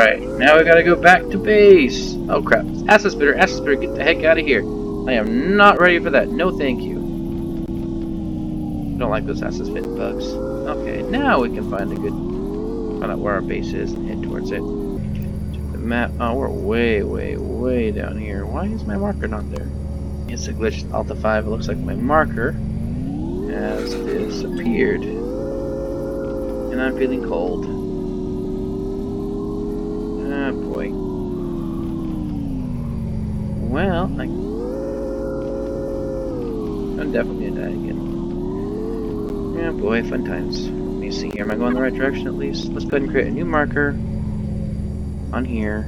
Alright, now we gotta go back to base. Oh crap. Acid spitter, get the heck out of here. I am not ready for that. No thank you. Don't like those acid spit bugs. Okay, now we can find out where our base is and head towards it. Check the map. Oh, we're way down here. Why is my marker not there? It's a glitch with Alpha 5. It looks like my marker has disappeared. And I'm feeling cold. Ah, boy. Well, I'm definitely gonna die again. Yeah, boy, fun times. Let me see here. Am I going in the right direction at least? Let's go ahead and create a new marker on here.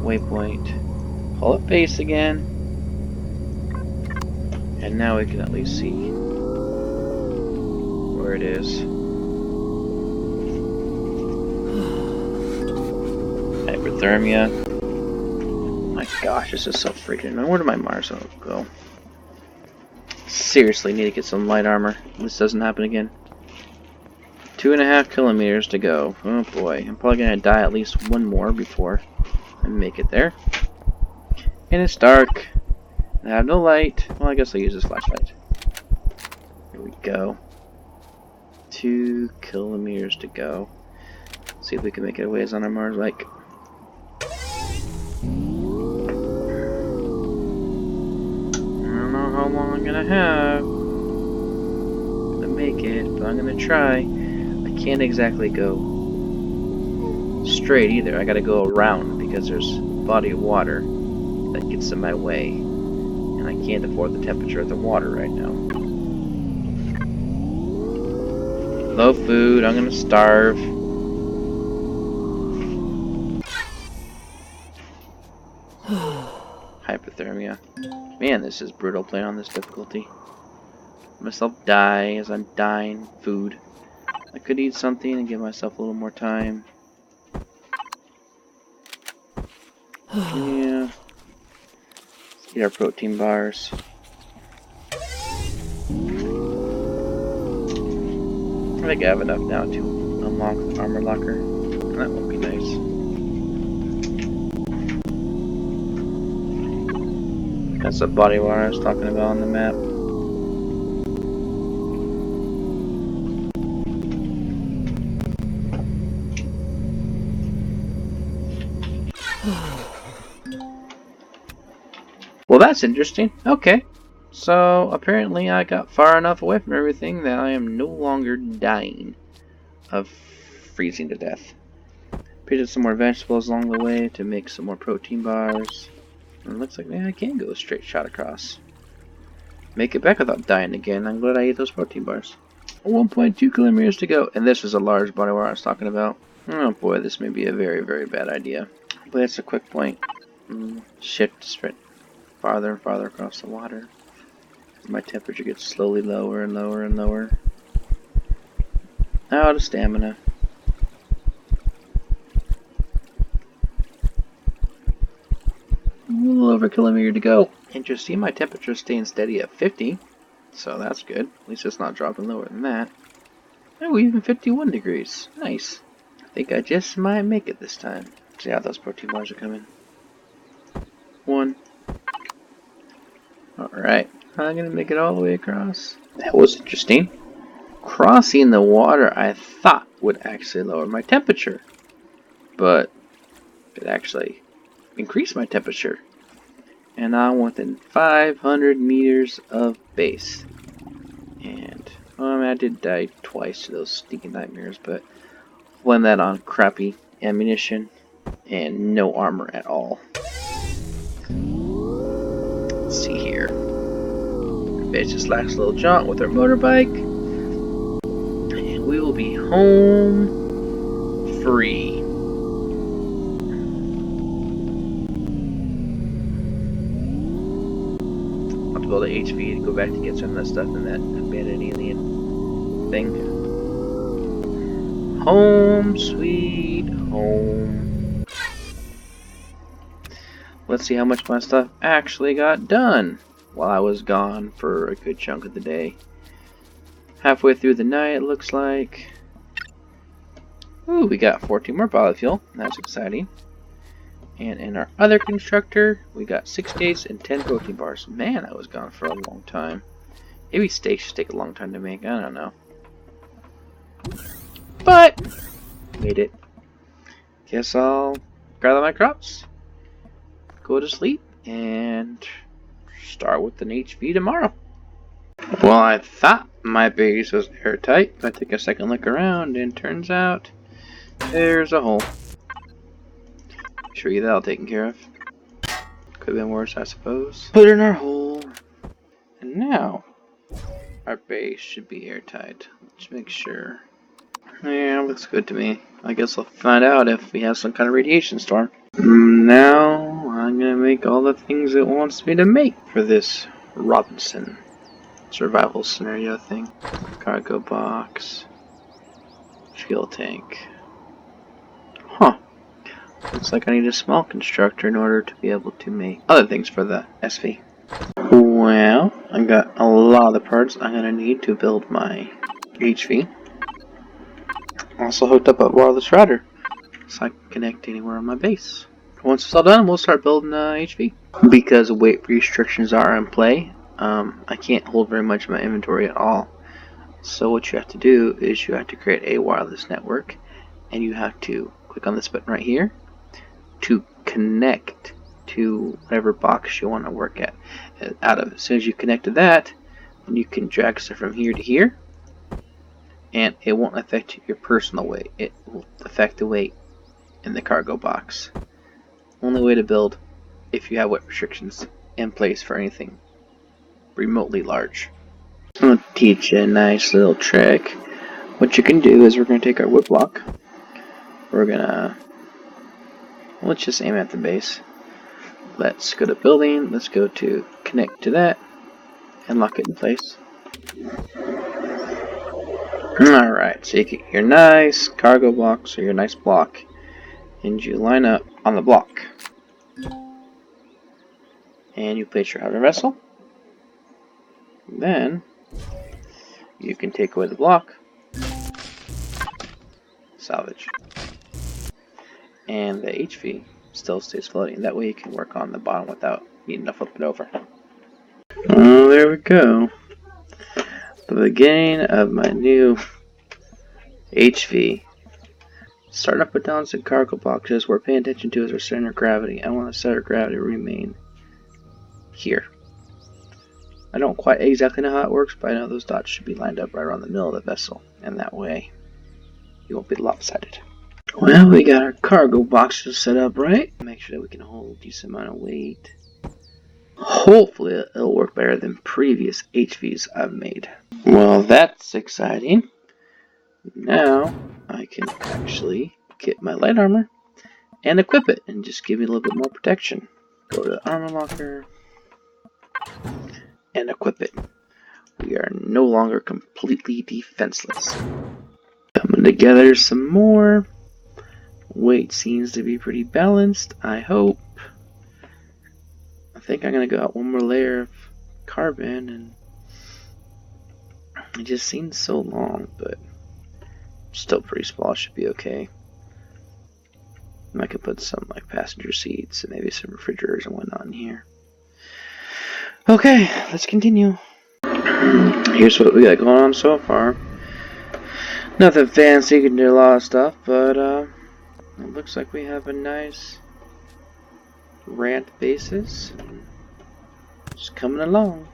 Waypoint. Pull up base again. And now we can at least see where it is. Hyperthermia. My gosh, this is so freaking annoying. Where did my Mars go? Seriously, need to get some light armor. This doesn't happen again. 2.5 kilometers to go. Oh boy, I'm probably gonna die at least one more before I make it there. And it's dark. I have no light. Well, I guess I'll use this flashlight. Here we go. 2 kilometers to go. See if we can make it a ways on our Mars bike. How long I'm gonna have to make it, but I'm gonna try. I can't exactly go straight either. I gotta go around because there's a body of water that gets in my way, and I can't afford the temperature of the water right now. Low food, I'm gonna starve. Hypothermia. Man, this is brutal playing on this difficulty. Myself die as I'm dying. Food. I could eat something and give myself a little more time. Yeah. Let's eat our protein bars. I think I have enough now to unlock the armor locker. That would be nice. That's the body water I was talking about on the map. Well, that's interesting. Okay. So, apparently I got far enough away from everything that I am no longer dying of freezing to death. Picked up some more vegetables along the way to make some more protein bars. And it looks like I can go a straight shot across. Make it back without dying again. I'm glad I ate those protein bars. 1.2 kilometers to go. And this is a large body wire I was talking about. Oh boy, this may be a very bad idea. But it's a quick point. Shift to sprint farther and farther across the water. My temperature gets slowly lower and lower and lower. Out of stamina. A little over a kilometer to go. Interesting, my temperature is staying steady at 50. So that's good. At least it's not dropping lower than that. Oh, even 51 degrees. Nice. I think I just might make it this time. See how those protein bars are coming. 1. Alright. I'm gonna make it all the way across. That was interesting. Crossing the water I thought would actually lower my temperature. But it actually increased my temperature. And I'm within 500 meters of base. And I did die twice to those stinking nightmares, but blend that on crappy ammunition and no armor at all. Let's see here. It's just last little jaunt with our motorbike. And we will be home free. I'll have to build an HP to go back to get some of that stuff in that abandoned alien thing. Home sweet home. Let's see how much my stuff actually got done while I was gone for a good chunk of the day. Halfway through the night, it looks like. Ooh, we got 14 more biofuel. That's exciting. And in our other constructor, we got 6 days and 10 protein bars. Man, that was gone for a long time. Maybe steaks should take a long time to make. I don't know. But made it. Guess I'll gather my crops, go to sleep, and start with an HV tomorrow. Well, I thought my base was airtight, but I took a second look around, and turns out there's a hole. Sure, you that all taken care of. Could have been worse, I suppose. Put in our hole, and now our base should be airtight. Let's make sure. Yeah, looks good to me. I guess I'll find out if we have some kind of radiation storm. Now, I'm gonna make all the things it wants me to make for this Robinson survival scenario thing. Cargo box. Fuel tank. Huh. Looks like I need a small constructor in order to be able to make other things for the SV. Well, I got a lot of the parts I'm gonna need to build my HV. Also hooked up a wireless router, so I can connect anywhere on my base. Once it's all done, we'll start building HV. Because weight restrictions are in play, I can't hold very much of my inventory at all. So what you have to do is you have to create a wireless network, and you have to click on this button right here to connect to whatever box you want to work out of. As soon as you connect to that, then you can drag stuff from here to here, and it won't affect your personal weight. It will affect the weight in the cargo box. Only way to build if you have weight restrictions in place for anything remotely large. I'm going to teach you a nice little trick. What you can do is we're going to take our wood block. We're going to, let's just aim at the base. Let's go to building. Let's go to connect to that and lock it in place. Alright, so you get your nice cargo box or your nice block, and you line up on the block. And you place your outer vessel. Then you can take away the block, salvage, and the HV still stays floating. That way you can work on the bottom without needing to flip it over. Oh, there we go. The beginning of my new HV. Starting to put down some cargo boxes. We're paying attention to is our center of gravity. I want the center of gravity to remain here. I don't quite exactly know how it works, but I know those dots should be lined up right around the middle of the vessel, and that way you won't be lopsided. Well, we got our cargo boxes set up right. Make sure that we can hold a decent amount of weight. Hopefully it'll work better than previous HVs I've made. Well, that's exciting. Now I can actually get my light armor and equip it and just give me a little bit more protection. Go to the armor locker and equip it. We are no longer completely defenseless. Coming together some more. Weight seems to be pretty balanced, I hope. I think I'm going to go out one more layer of carbon, and it just seems so long, but still pretty small, should be okay. And I could put some like passenger seats and maybe some refrigerators and whatnot in here. Okay, let's continue. Here's what we got going on so far. Nothing fancy, you can do a lot of stuff, but it looks like we have a nice rant basis. Just coming along.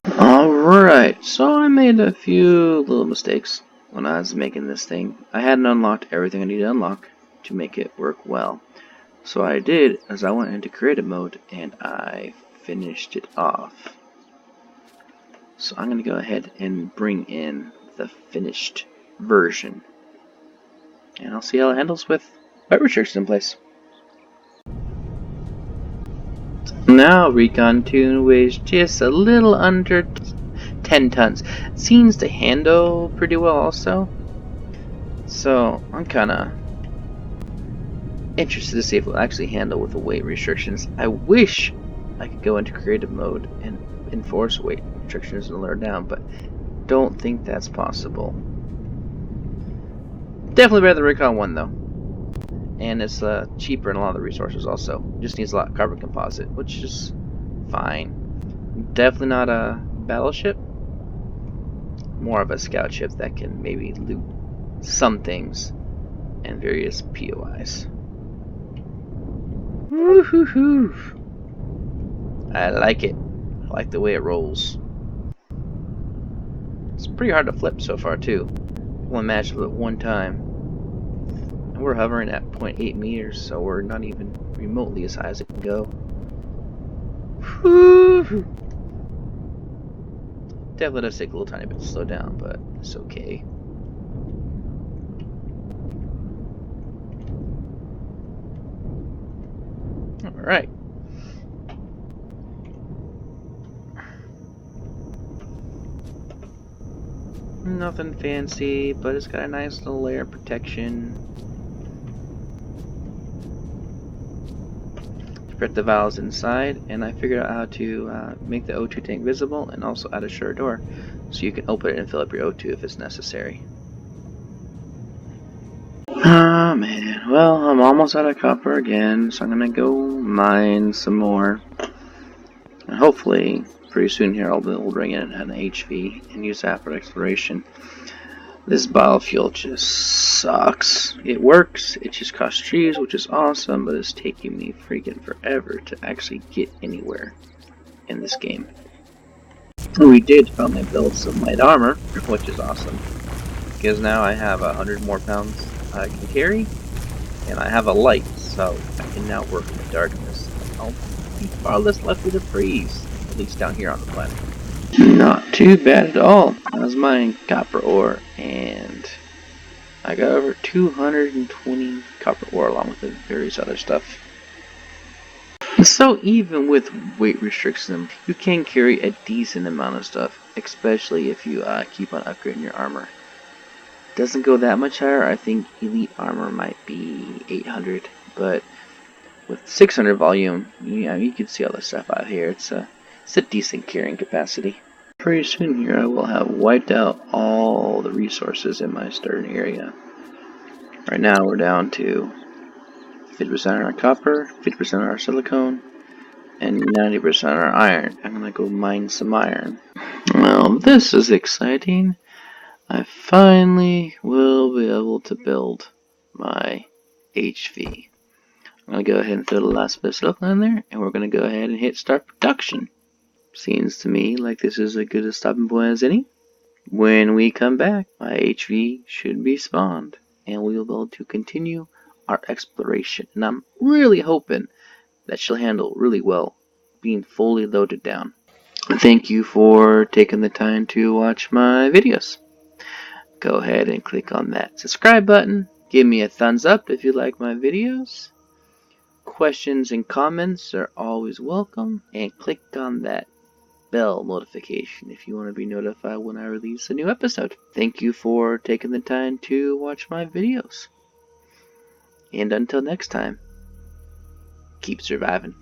Alright, so I made a few little mistakes when I was making this thing. I hadn't unlocked everything I needed to unlock to make it work well. So what I did is I went into creative mode and I finished it off. So I'm going to go ahead and bring in the finished version. And I'll see how it handles with weight restrictions in place. Now Recon 2 weighs just a little under 10 tons. Seems to handle pretty well also. So I'm kind of interested to see if it will actually handle with the weight restrictions. I wish I could go into creative mode and enforce weight restrictions and lower down, but don't think that's possible. Definitely better than Recon 1 though. And it's cheaper in a lot of the resources also. Just needs a lot of carbon composite, which is fine. Definitely not a battleship. More of a scout ship that can maybe loot some things and various POIs. Woohoo! I like it. I like the way it rolls. It's pretty hard to flip so far too. One match with it one time. And we're hovering at 0.8 meters, so we're not even remotely as high as it can go. Woo-hoo. Definitely does take a little tiny bit to slow down, but it's okay. Alright. Nothing fancy, but it's got a nice little layer of protection. Protect the valves inside, and I figured out how to make the O2 tank visible and also add a sure door so you can open it and fill up your O2 if it's necessary. Oh man, well, I'm almost out of copper again, so I'm gonna go mine some more. And hopefully, pretty soon here I'll be able to bring in an HV and use that for exploration. This biofuel just sucks. It works, it just costs trees, which is awesome, but it's taking me freaking forever to actually get anywhere in this game. We did finally build some light armor, which is awesome. Because now I have 100 more pounds I can carry, and I have a light, so I can now work in the darkness. I'll be far less likely to freeze, at least down here on the planet. Not too bad at all. That was my copper ore, and I got over 220 copper ore along with the various other stuff. So even with weight restriction, you can carry a decent amount of stuff, especially if you keep on upgrading your armor. Doesn't go that much higher. I think elite armor might be 800, but with 600 volume, you can see all the stuff out here. It's a decent carrying capacity. Pretty soon here I will have wiped out all the resources in my starting area. Right now we're down to 50% on our copper, 50% on our silicone, and 90% on our iron. I'm gonna go mine some iron. Well, this is exciting. I finally will be able to build my HV. I'm gonna go ahead and throw the last bit of silicone in there, and we're gonna go ahead and hit start production. Seems to me like this is as good a stopping point as any. When we come back, my HV should be spawned, and we'll be able to continue our exploration. And I'm really hoping that she'll handle really well being fully loaded down. Thank you for taking the time to watch my videos. Go ahead and click on that subscribe button. Give me a thumbs up if you like my videos. Questions and comments are always welcome. And click on that bell notification if you want to be notified when I release a new episode. Thank you for taking the time to watch my videos. And until next time, keep surviving.